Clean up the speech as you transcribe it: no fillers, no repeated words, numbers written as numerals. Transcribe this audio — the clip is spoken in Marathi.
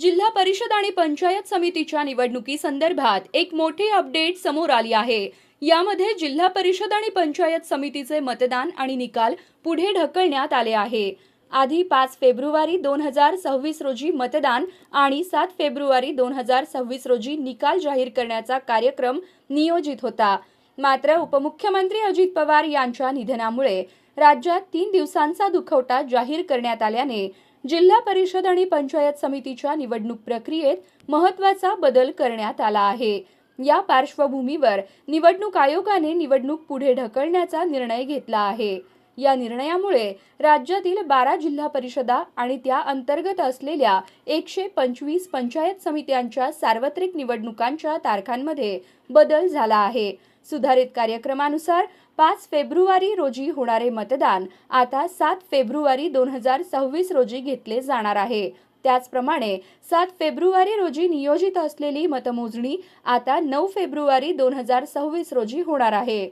जिल्हा परिषद आणि पंचायत समितीच्या निवडणुकीसंदर्भात एक मोठी अपडेट समोर आली आहे। यामध्ये जिल्हा परिषद आणि पंचायत समितीचे मतदान आणि निकाल पुढे ढकलण्यात आले आहे। आधी 5 फेब्रुवारी 2026 रोजी मतदान आणि 7 फेब्रुवारी 2026 रोजी निकाल जाहीर करण्याचा कार्यक्रम नियोजित होता। मात्र उपमुख्यमंत्री अजित पवार यांच्या निधनामुळे राज्यात 3 दिवसांचा दुखवटा जाहीर करण्यात आल्याने जिल्हा परिषद आणि पंचायत समितीच्या निवडणूक प्रक्रियेत महत्त्वाचा बदल करण्यात आला आहे। या पार्श्वभूमीवर निवडणूक आयोगाने निवडणूक पुढे ढकलण्याचा निर्णय घेतला आहे। या निर्णयामुळे राज्यातील 12 जिल्हा परिषदा आणि त्या अंतर्गत असलेल्या 125 पंचायत समित्यांच्या सार्वत्रिक निवडणुकांच्या तारखांमध्ये बदल झाला आहे। सुधारित कार्यक्रमानुसार 5 फेब्रुवारी रोजी होणारे मतदान आता 7 फेब्रुवारी 2026 रोजी घेतले जाणार आहे। त्याचप्रमाणे 7 फेब्रुवारी रोजी नियोजित असलेली मतमोजणी आता 9 फेब्रुवारी 2026 रोजी होणार आहे।